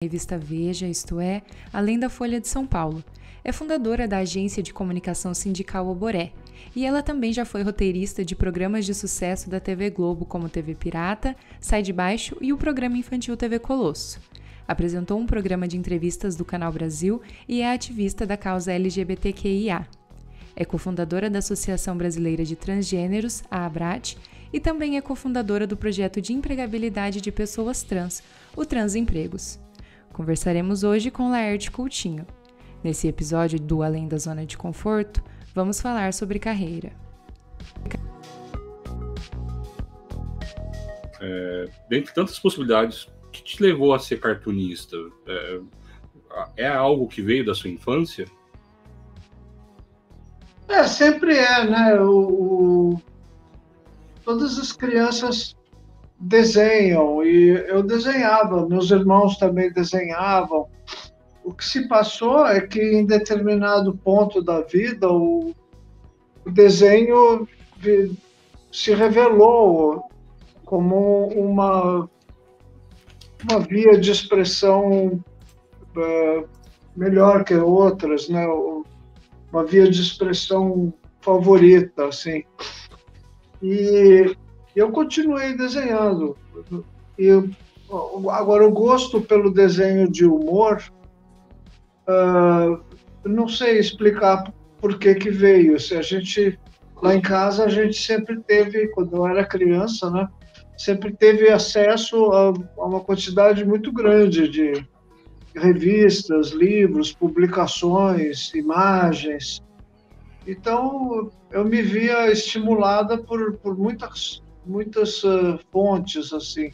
Revista Veja, isto é, além da Folha de São Paulo. É fundadora da agência de comunicação sindical Oboré, e ela também já foi roteirista de programas de sucesso da TV Globo, como TV Pirata, Sai de Baixo e o programa infantil TV Colosso. Apresentou um programa de entrevistas do Canal Brasil e é ativista da causa LGBTQIA. É cofundadora da Associação Brasileira de Transgêneros, a ABRAT, e também é cofundadora do projeto de empregabilidade de pessoas trans, o Transempregos. Conversaremos hoje com Laerte Coutinho. Nesse episódio do Além da Zona de Conforto, vamos falar sobre carreira. Dentre tantas possibilidades, o que te levou a ser cartunista? É algo que veio da sua infância? Sempre né? Todas as crianças desenham, e eu desenhava, meus irmãos também desenhavam. O que se passou é que em determinado ponto da vida o desenho se revelou como uma via de expressão melhor que outras, né? Uma via de expressão favorita, assim. E eu continuei desenhando. Agora, o gosto pelo desenho de humor, não sei explicar por que veio. Lá em casa, a gente sempre teve, quando eu era criança, né, sempre teve acesso a uma quantidade muito grande de revistas, livros, publicações, imagens. Então, eu me via estimulada por muitas fontes, assim.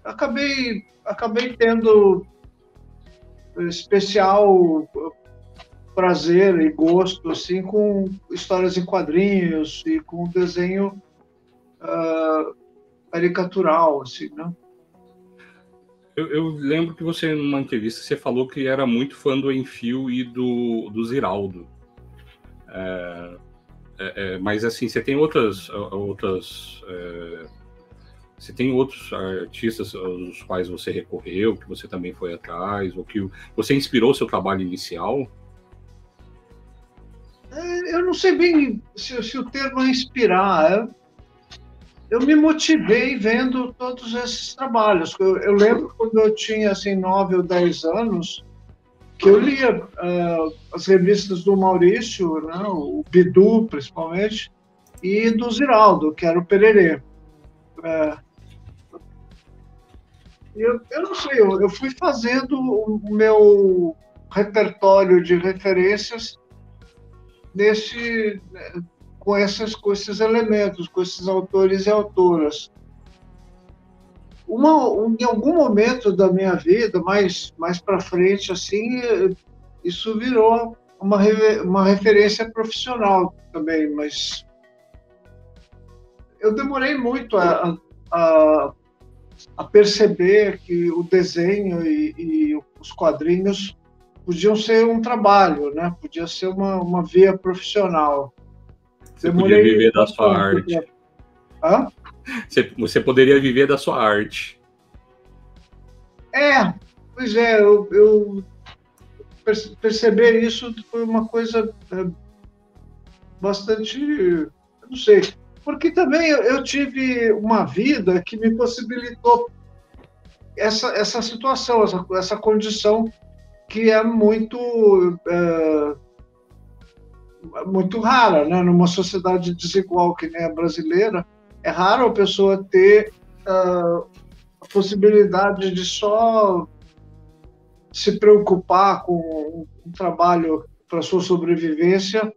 Acabei tendo especial prazer e gosto, assim, com histórias em quadrinhos e com desenho caricatural, assim, né? Eu lembro que você, numa entrevista, você falou que era muito fã do Enfio e do Ziraldo. Mas, assim, você tem você tem outros artistas aos quais você recorreu, que você também foi atrás, ou que você inspirou seu trabalho inicial? Eu não sei bem se o termo é inspirar. Eu me motivei vendo todos esses trabalhos. Eu lembro quando eu tinha, assim, 9 ou 10 anos, que eu lia as revistas do Maurício, né, o Bidu, principalmente, e do Ziraldo, que era o Pererê. Eu não sei, eu fui fazendo o meu repertório de referências com esses elementos, com esses autores e autoras. Em algum momento da minha vida, mais para frente, assim, isso virou uma referência profissional também, mas eu demorei muito a perceber que o desenho e os quadrinhos podiam ser um trabalho, né? Podia ser uma via profissional. Você podia viver da sua arte. Você poderia viver da sua arte. Pois é, eu perceber isso foi uma coisa bastante, eu não sei, porque também eu tive uma vida que me possibilitou essa situação, essa condição que é muito rara, né? Numa sociedade desigual que nem a brasileira, é raro a pessoa ter a possibilidade de só se preocupar com um trabalho para sua sobrevivência,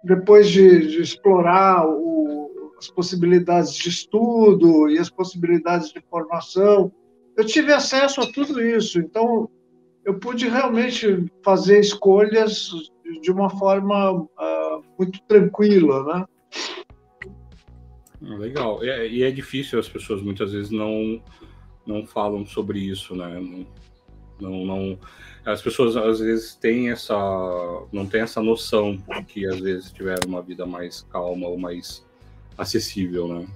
depois de explorar as possibilidades de estudo e as possibilidades de formação. Eu tive acesso a tudo isso, então eu pude realmente fazer escolhas de uma forma muito tranquila, né? Legal. E é difícil, as pessoas muitas vezes não falam sobre isso, né? As pessoas às vezes não têm essa noção de que às vezes tiveram uma vida mais calma ou mais acessível, né?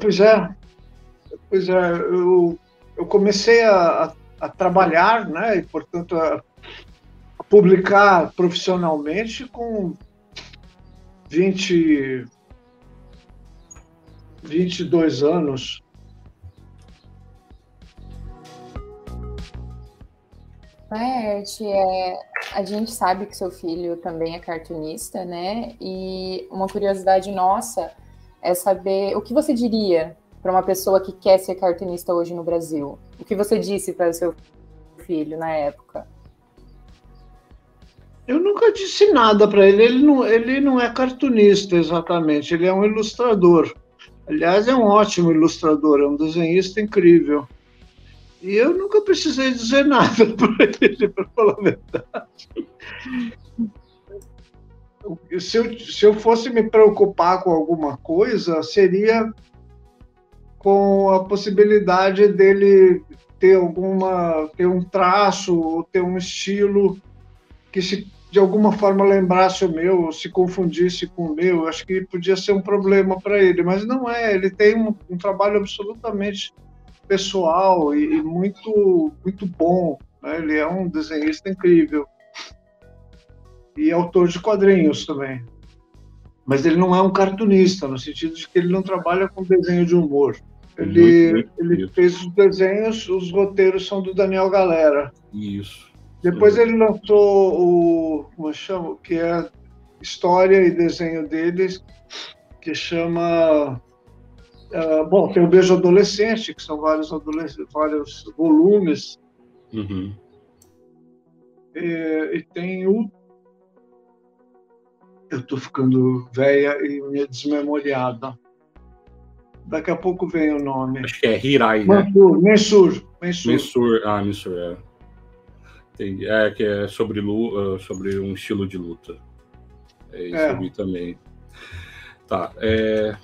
Pois é, eu comecei a trabalhar, né, e, portanto, a publicar profissionalmente com 22 anos. A gente sabe que seu filho também é cartunista, né? E uma curiosidade nossa é saber o que você diria para uma pessoa que quer ser cartunista hoje no Brasil. O que você disse para o seu filho na época? Eu nunca disse nada para ele. Ele não é cartunista exatamente, ele é um ilustrador. Aliás, é um ótimo ilustrador, é um desenhista incrível. E eu nunca precisei dizer nada para ele, para falar a verdade. Se eu fosse me preocupar com alguma coisa, seria com a possibilidade dele ter um traço, ou ter um estilo que de alguma forma lembrasse o meu, ou se confundisse com o meu. Acho que podia ser um problema para ele, mas não é. Ele tem um trabalho absolutamente pessoal e muito, muito bom, né? Ele é um desenhista incrível e autor de quadrinhos também. Mas ele não é um cartunista, no sentido de que ele não trabalha com desenho de humor. Ele fez os desenhos, os roteiros são do Daniel Galera. Isso. Depois ele lançou como chama, que é história e desenho deles, que chama... bom, tem o Beijo Adolescente, que são vários volumes. Uhum. E tem o... Eu estou ficando velha e meio desmemoriada. Daqui a pouco vem o nome. Acho que é Hirai, né? Mensur, é. Que é sobre um estilo de luta. Isso eu vi também. Tá.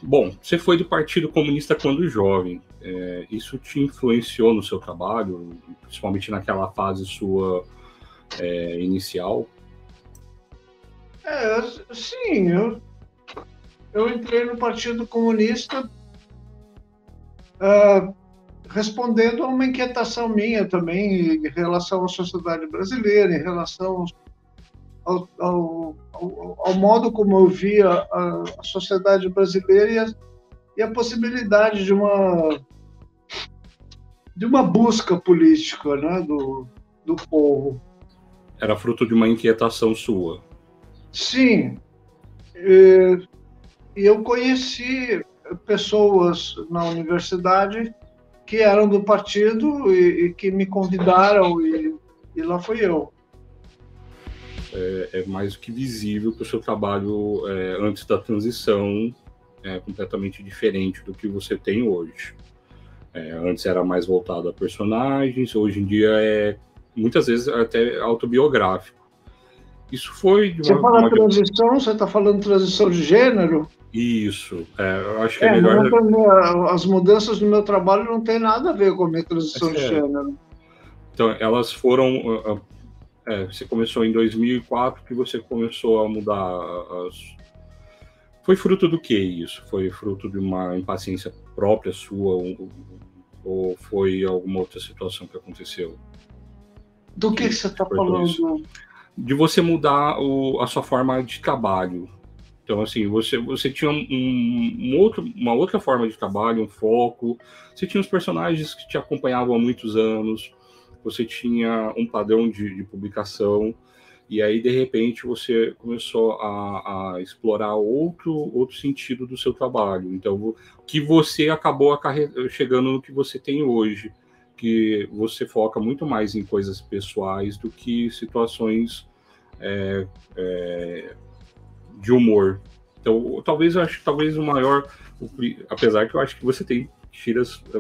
Bom, você foi do Partido Comunista quando jovem. Isso te influenciou no seu trabalho, principalmente naquela fase sua inicial? Sim, eu entrei no Partido Comunista respondendo a uma inquietação minha também em relação à sociedade brasileira, em relação ao modo como eu via a sociedade brasileira e a possibilidade de uma busca política, né, do povo. Era fruto de uma inquietação sua? Sim. E eu conheci pessoas na universidade que eram do partido e que me convidaram e lá fui eu. É mais do que visível que o seu trabalho antes da transição é completamente diferente do que você tem hoje. Antes era mais voltado a personagens, hoje em dia muitas vezes até autobiográfico. Isso foi de uma... transição, você está falando transição de gênero? Isso, eu acho que é melhor... As mudanças no meu trabalho não tem nada a ver com a minha transição de gênero. Então, elas foram... você começou em 2004, que você começou a mudar Foi fruto do que isso? Foi fruto de uma impaciência própria sua ou foi alguma outra situação que aconteceu? Do que você está falando? Isso? De você mudar a sua forma de trabalho. Então, assim, você tinha uma outra forma de trabalho, um foco. Você tinha os personagens que te acompanhavam há muitos anos. Você tinha um padrão de publicação. E aí, de repente, você começou a explorar outro sentido do seu trabalho. Então, que você acabou chegando no que você tem hoje. Que você foca muito mais em coisas pessoais do que situações de humor. Então, talvez o maior, apesar que eu acho que você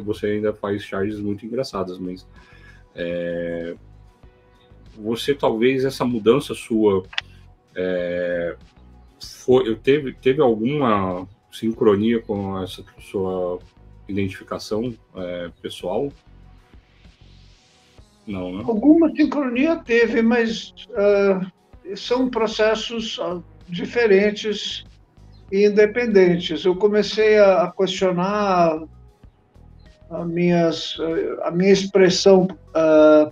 você ainda faz charges muito engraçadas, mas você talvez essa mudança sua teve alguma sincronia com essa sua identificação pessoal? Não, né? Alguma sincronia teve, mas são processos diferentes e independentes. Eu comecei a questionar a minha expressão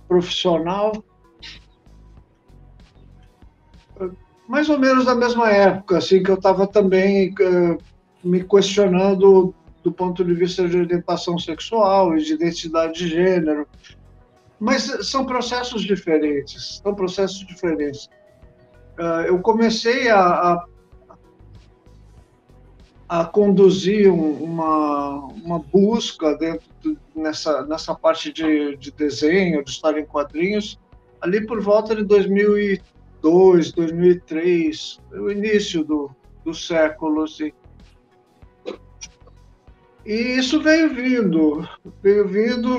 profissional, mais ou menos na mesma época, assim, que eu estava também me questionando do ponto de vista de orientação sexual e de identidade de gênero. Mas são processos diferentes, são processos diferentes. Eu comecei a conduzir uma busca nessa parte de desenho, de história em quadrinhos, ali por volta de 2002, 2003, o início do século, assim. E isso veio vindo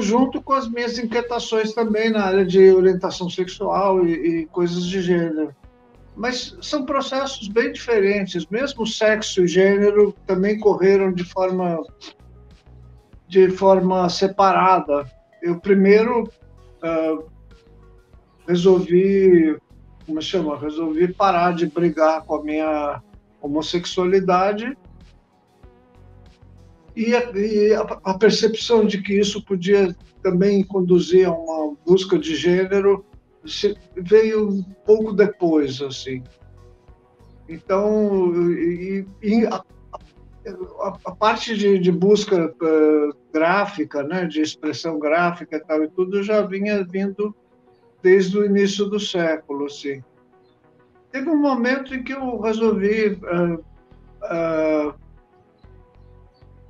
junto com as minhas inquietações também na área de orientação sexual e coisas de gênero. Mas são processos bem diferentes. Mesmo sexo e gênero também correram de forma separada. Eu primeiro resolvi parar de brigar com a minha homossexualidade e a percepção de que isso podia também conduzir a uma busca de gênero veio um pouco depois, assim. Então, a parte de busca gráfica, né, de expressão gráfica e tal e tudo, já vinha vindo desde o início do século, assim. Teve um momento em que eu resolvi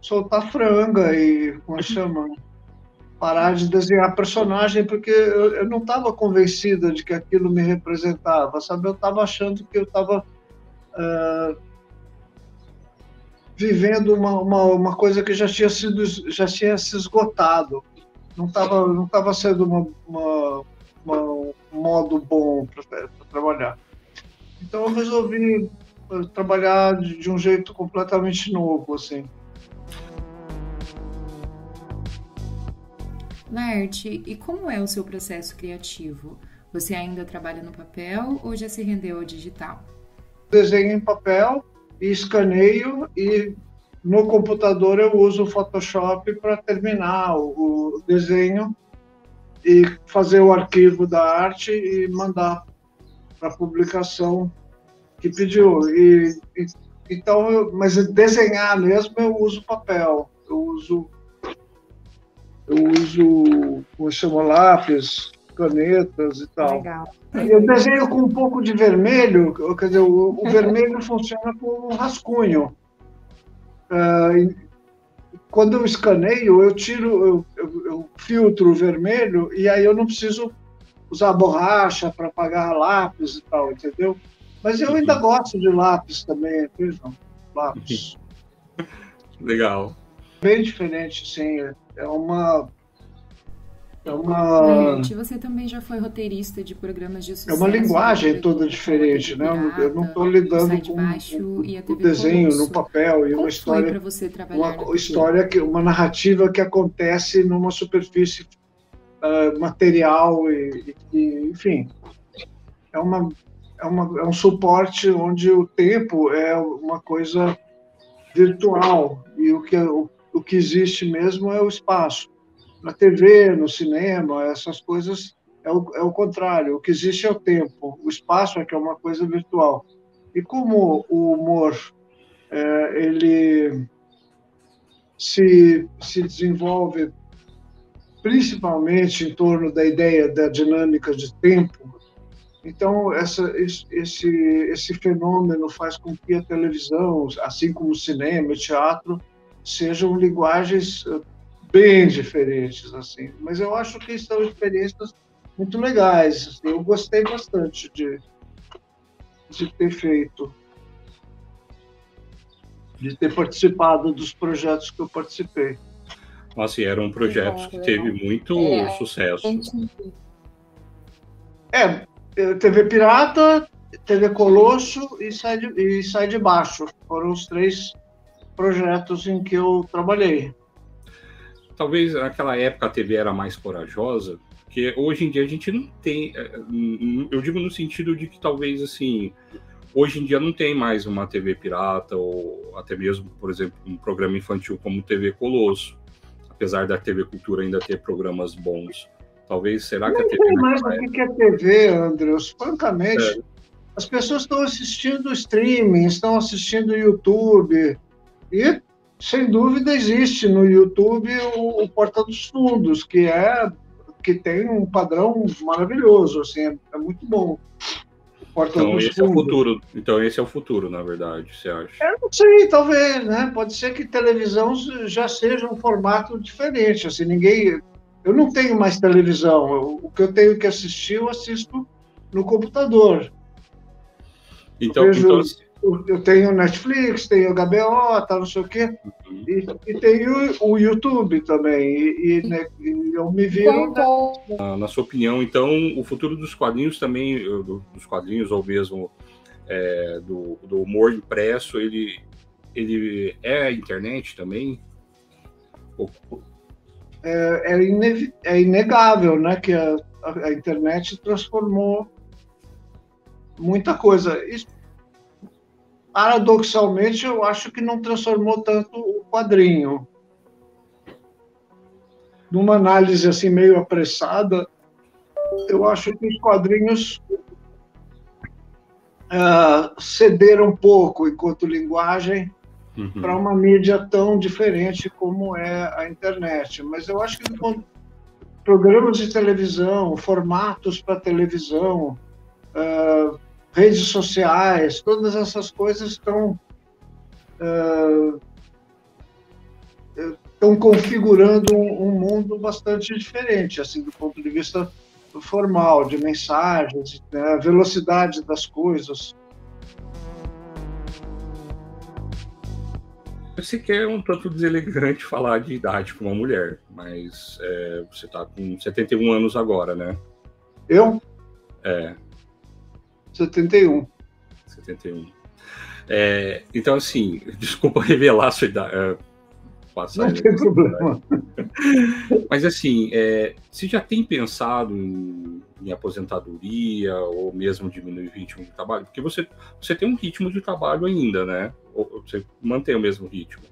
soltar franga e, como chama, parar de desenhar personagem, porque eu não estava convencida de que aquilo me representava, sabe? Eu estava achando que eu estava vivendo uma coisa que já tinha se esgotado. Não estava sendo um modo bom para trabalhar. Então eu resolvi trabalhar de um jeito completamente novo, assim. Laerte, e como é o seu processo criativo? Você ainda trabalha no papel ou já se rendeu ao digital? Desenho em papel e escaneio, e no computador eu uso o Photoshop para terminar o desenho e fazer o arquivo da arte e mandar para a publicação que pediu. Então, mas desenhar mesmo eu uso papel, eu uso, como chama, lápis, canetas e tal. Legal. Eu desenho com um pouco de vermelho, quer dizer, o vermelho funciona como um rascunho. Quando eu escaneio, eu filtro o vermelho e aí eu não preciso usar borracha para apagar lápis e tal, entendeu? Mas eu ainda gosto de lápis também, vejam, lápis. Legal. Bem diferente, sim. Laerte, você também já foi roteirista de programas de sucesso. É uma linguagem toda diferente, né? Eu não estou lidando com o desenho no papel e uma história, uma narrativa que acontece numa superfície material e enfim, é um suporte onde o tempo é uma coisa virtual e o que existe mesmo é o espaço. Na TV, no cinema, essas coisas é o contrário. O que existe é o tempo. O espaço é que é uma coisa virtual. E como o humor ele se desenvolve principalmente em torno da ideia da dinâmica de tempo, então esse fenômeno faz com que a televisão, assim como o cinema e o teatro, sejam linguagens bem diferentes, assim. Mas eu acho que são experiências muito legais. Assim. Eu gostei bastante de ter feito, de ter participado dos projetos que eu participei. Nossa, e era um projeto que teve muito sucesso. TV Pirata, TV Colosso e Sai de Baixo. Foram os 3 projetos em que eu trabalhei. Talvez naquela época a TV era mais corajosa, porque hoje em dia a gente não tem, eu digo no sentido de que talvez assim, Hoje em dia não tem mais uma TV pirata, ou até mesmo, por exemplo, um programa infantil como TV Colosso, apesar da TV Cultura ainda ter programas bons. Talvez, será que a Não TV sei mais naquela o que é TV, Andrews. Francamente, época... as pessoas estão assistindo streaming, estão assistindo YouTube, e, sem dúvida, existe no YouTube o Porta dos Fundos, que tem um padrão maravilhoso, assim, é muito bom. Porta Então dos esse é o Fundos. futuro. Então esse é o futuro, na verdade, você acha? Eu não sei, talvez, né? Pode ser que televisão já seja um formato diferente, assim, ninguém... Eu não tenho mais televisão, o que eu tenho que assistir, eu assisto no computador. Então, Eu tenho Netflix, tenho HBO, tal, não sei o quê, e tenho o YouTube também, e eu me viro... Na sua opinião, então, o futuro dos quadrinhos também, dos quadrinhos ou mesmo do humor impresso, ele é a internet também? É inegável, né, que a internet transformou muita coisa. Isso, paradoxalmente, eu acho que não transformou tanto o quadrinho. Numa análise assim meio apressada, eu acho que os quadrinhos cederam um pouco enquanto linguagem para uma mídia tão diferente como é a internet. Mas eu acho que programas de televisão, formatos para televisão, redes sociais, todas essas coisas estão configurando um mundo bastante diferente, assim, do ponto de vista formal, de mensagens, né, a velocidade das coisas. Eu sei que é um tanto deselegante falar de idade com uma mulher, mas você está com 71 anos agora, né? Eu? 71. Então, assim, desculpa revelar a sua idade. Não tem problema. Mas, assim, você já tem pensado em aposentadoria ou mesmo diminuir o ritmo de trabalho? Porque você tem um ritmo de trabalho ainda, né? Ou você mantém o mesmo ritmo?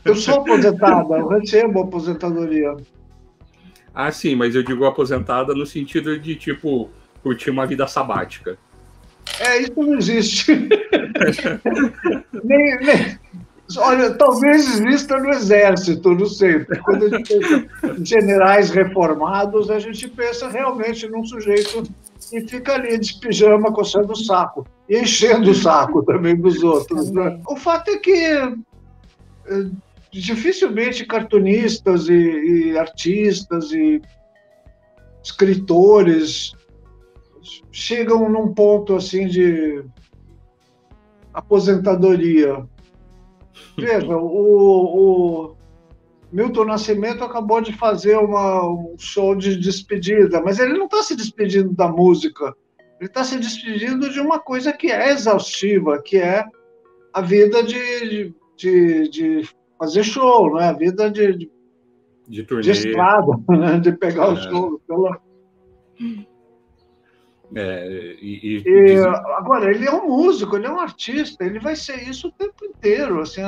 Eu sou aposentada, eu recebo aposentadoria. Ah, sim, mas eu digo aposentada no sentido de, tipo, curtir uma vida sabática. Isso não existe. Olha, talvez exista no Exército, não sei. Quando a gente pensa em generais reformados, a gente pensa realmente num sujeito que fica ali de pijama coçando o saco e enchendo o saco também dos outros. Né? O fato é que dificilmente cartunistas e artistas e escritores chegam num ponto assim de aposentadoria. Veja, o Milton Nascimento acabou de fazer um show de despedida, mas ele não está se despedindo da música, ele está se despedindo de uma coisa que é exaustiva, que é a vida de fazer show, né? A vida de turnê, de estrada, né? De pegar o show. Agora, ele é um músico, ele é um artista, ele vai ser isso o tempo inteiro. Assim,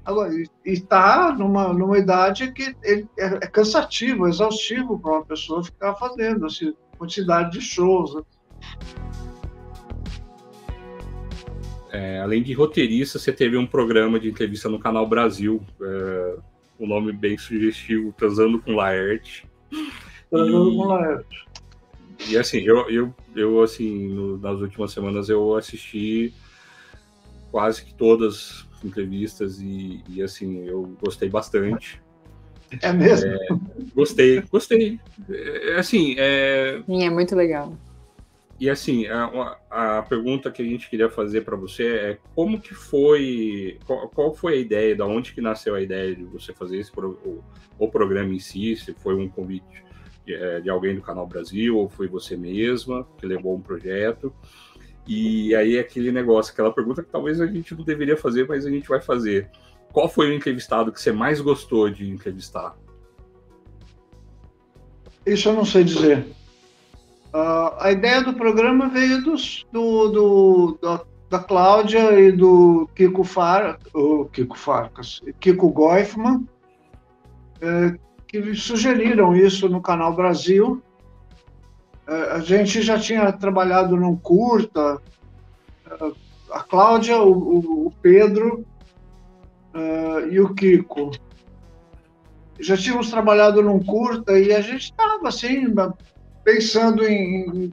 agora, está numa idade que é cansativo, exaustivo para uma pessoa ficar fazendo assim, quantidade de shows. Né? Além de roteirista, você teve um programa de entrevista no Canal Brasil, um nome bem sugestivo, Transando com Laerte. Transando com Laerte. E assim, eu assim, nas últimas semanas eu assisti quase que todas as entrevistas e assim, eu gostei bastante. É mesmo? Gostei. Assim, Sim, é muito legal. E assim, a pergunta que a gente queria fazer para você é como que foi, qual foi a ideia, da onde que nasceu a ideia de você fazer o programa em si, se foi um convite de alguém do Canal Brasil, ou foi você mesma que levou um projeto, e aí aquele negócio, aquela pergunta que talvez a gente não deveria fazer, mas a gente vai fazer. Qual foi o entrevistado que você mais gostou de entrevistar? Isso eu não sei dizer. A ideia do programa veio da Cláudia e do Kiko Goifman, que sugeriram isso no Canal Brasil. A gente já tinha trabalhado num curta, a Cláudia, o Pedro e o Kiko. Já tínhamos trabalhado num curta e a gente estava assim, pensando em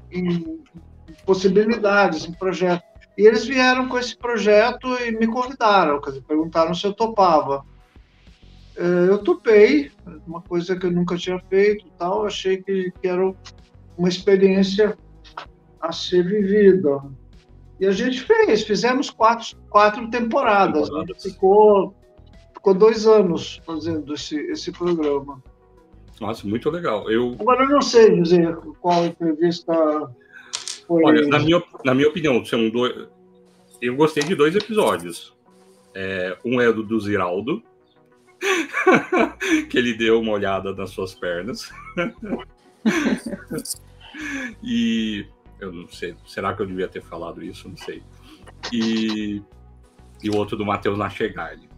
possibilidades, em projetos. E eles vieram com esse projeto e me convidaram, quer dizer, perguntaram se eu topava. Eu topei, uma coisa que eu nunca tinha feito, tal. Achei que era uma experiência a ser vivida. E a gente fizemos quatro temporadas. A gente ficou 2 anos fazendo esse programa. Nossa, muito legal. Agora, eu não sei dizer qual entrevista foi. Olha, na minha opinião, são eu gostei de 2 episódios. Um é do Ziraldo, que ele deu uma olhada nas suas pernas. E eu não sei, será que eu devia ter falado isso? Não sei. E o outro do Matheus Nachegali.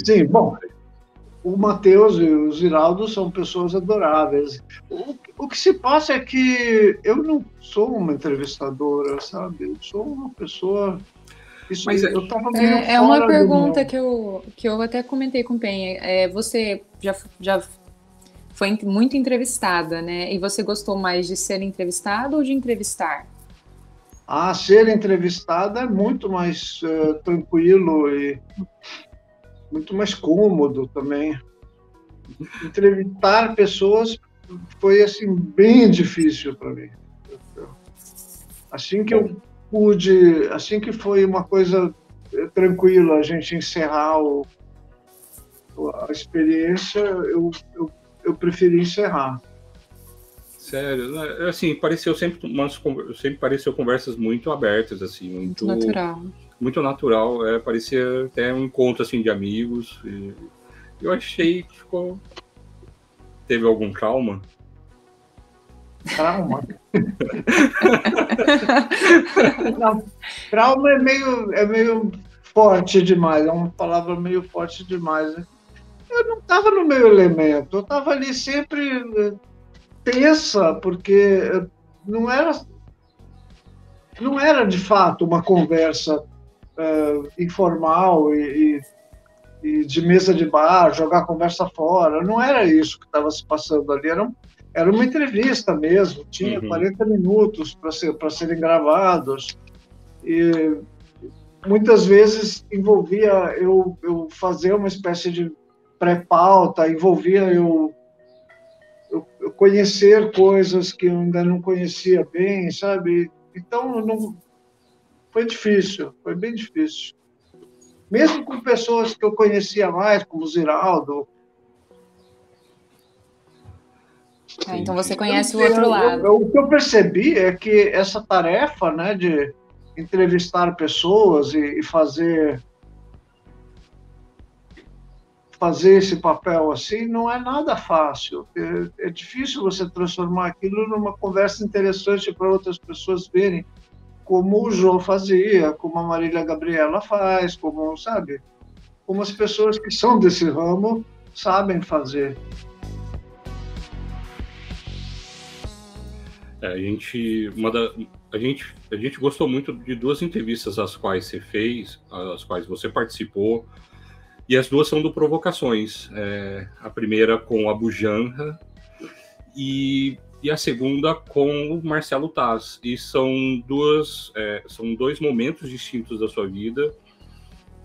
Sim, bom, o Matheus e o Ziraldo são pessoas adoráveis. O que se passa é que eu não sou uma entrevistadora, sabe? Eu sou uma pessoa... eu tava meio é uma pergunta que eu até comentei com o Penha. Você já foi muito entrevistada, né? E você gostou mais de ser entrevistada ou de entrevistar? Ser entrevistada é muito mais tranquilo e muito mais cômodo também. Entrevistar pessoas foi assim bem difícil para mim. Assim que eu pude, assim que foi uma coisa tranquila a gente encerrar a experiência, eu preferi encerrar. Sério, assim, sempre pareceu conversas muito abertas, assim, muito natural. Muito natural, parecia até um encontro, assim, de amigos. E eu achei que ficou... Teve algum trauma? Trauma? Não, trauma é meio forte demais, é uma palavra meio forte demais. Eu não estava no meu elemento, eu estava ali sempre... tensa, porque não era de fato uma conversa informal e de mesa de bar, jogar a conversa fora. Não era isso que estava se passando ali, era uma entrevista mesmo, tinha 40 minutos para serem gravados, e muitas vezes envolvia eu fazer uma espécie de pré-pauta, envolvia eu conhecer coisas que eu ainda não conhecia bem, sabe? Então, foi difícil, foi bem difícil. Mesmo com pessoas que eu conhecia mais, como o Ziraldo. Então você conhece o outro lado. O que eu percebi é que essa tarefa, né, de entrevistar pessoas e fazer esse papel assim não é nada fácil. É difícil você transformar aquilo numa conversa interessante para outras pessoas verem, como o João fazia, como a Marília Gabriela faz, como as pessoas que são desse ramo sabem fazer. A gente gostou muito de 2 entrevistas às quais você fez, às quais você participou. E as 2 são do Provocações. A primeira com a Bujanra e a segunda com o Marcelo Taz. E são 2 momentos distintos da sua vida,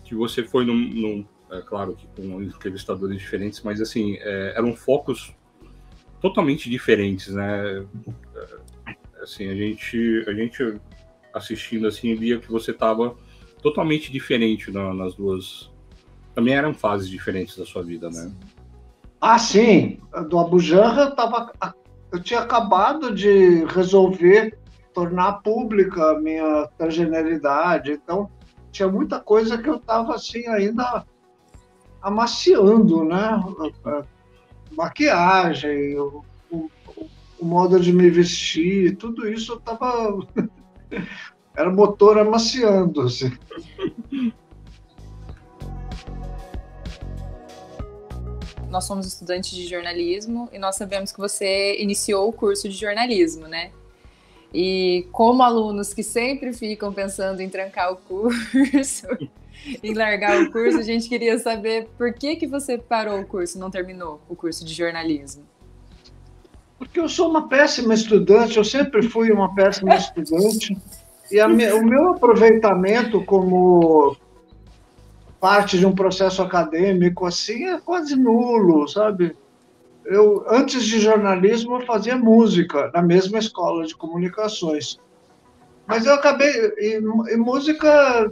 que você foi claro que com entrevistadores diferentes, mas assim, eram focos totalmente diferentes, né? Assim, a gente assistindo assim, via que você estava totalmente diferente nas 2... Também eram fases diferentes da sua vida, né? Sim. Do Abu Janra, eu tinha acabado de resolver tornar pública a minha transgeneridade. Então, tinha muita coisa que eu estava assim, ainda amaciando, né? Maquiagem, o modo de me vestir, tudo isso eu tava... Era motor amaciando, assim. Nós somos estudantes de jornalismo e nós sabemos que você iniciou o curso de jornalismo, né? E como alunos que sempre ficam pensando em trancar o curso, em largar o curso, a gente queria saber por que você parou o curso, não terminou o curso de jornalismo. Porque eu sou uma péssima estudante, eu sempre fui uma péssima estudante, e o meu aproveitamento como parte de um processo acadêmico assim é quase nulo, sabe? Eu, antes de jornalismo, eu fazia música na mesma escola de comunicações. Mas eu acabei... E música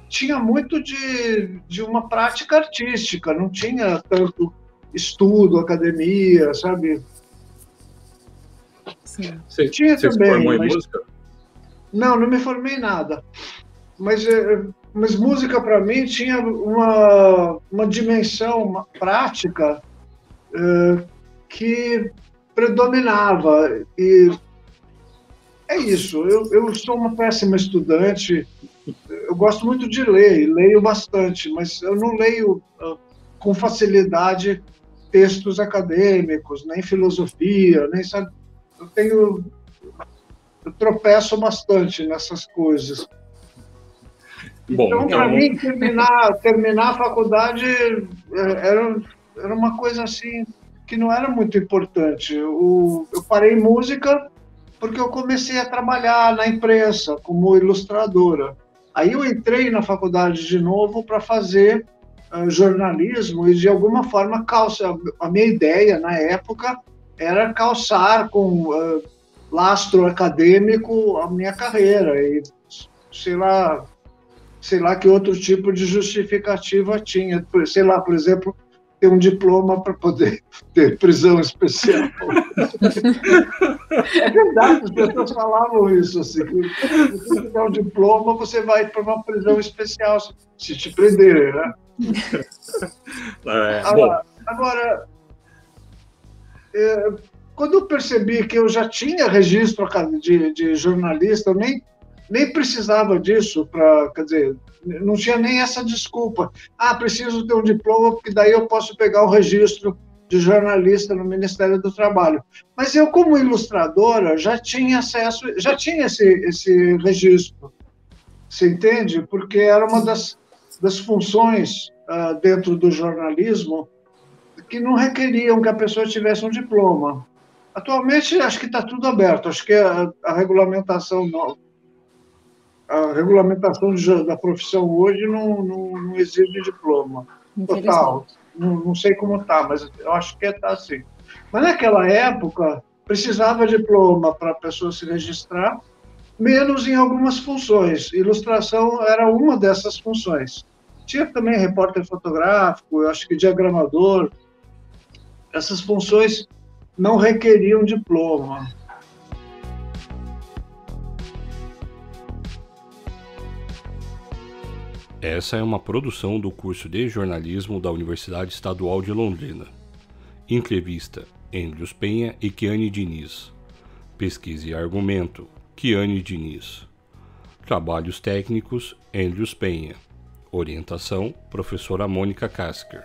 tinha muito de uma prática artística, não tinha tanto estudo, academia, sabe? Sim. Você tinha se também, formou em música? Não me formei em nada. Mas música, para mim, tinha uma dimensão, uma prática que predominava. E é isso. Eu sou uma péssima estudante. Eu gosto muito de ler, e leio bastante, mas eu não leio com facilidade textos acadêmicos, nem filosofia, nem sabe. Eu tropeço bastante nessas coisas. Então, para mim, terminar a faculdade era uma coisa assim que não era muito importante. Eu parei em música porque eu comecei a trabalhar na imprensa como ilustradora. Aí eu entrei na faculdade de novo para fazer jornalismo e, de alguma forma, a minha ideia, na época, era calçar com lastro acadêmico a minha carreira. E, sei lá que outro tipo de justificativa tinha. Sei lá, por exemplo, ter um diploma para poder ter prisão especial. É verdade, as pessoas falavam isso, assim, que se você tiver um diploma, você vai para uma prisão especial, se te prender, né? Agora, quando eu percebi que eu já tinha registro de jornalista, eu nem precisava disso quer dizer, não tinha nem essa desculpa. Preciso ter um diploma, porque daí eu posso pegar o registro de jornalista no Ministério do Trabalho. Mas eu, como ilustradora, já tinha acesso, já tinha esse registro. Você entende? Porque era uma das funções dentro do jornalismo que não requeriam que a pessoa tivesse um diploma. Atualmente, acho que está tudo aberto. Acho que a regulamentação da profissão hoje não exige diploma total. Não sei como está, mas eu acho que está assim. Mas naquela época, precisava de diploma para a pessoa se registrar, menos em algumas funções. Ilustração era uma dessas funções. Tinha também repórter fotográfico, eu acho que diagramador. Essas funções não requeriam diploma. Essa é uma produção do curso de jornalismo da Universidade Estadual de Londrina. Entrevista: Andrews Penha e Kiane Diniz. Pesquisa e argumento: Kiane Diniz. Trabalhos técnicos: Andrews Penha. Orientação: Professora Mônica Kasker.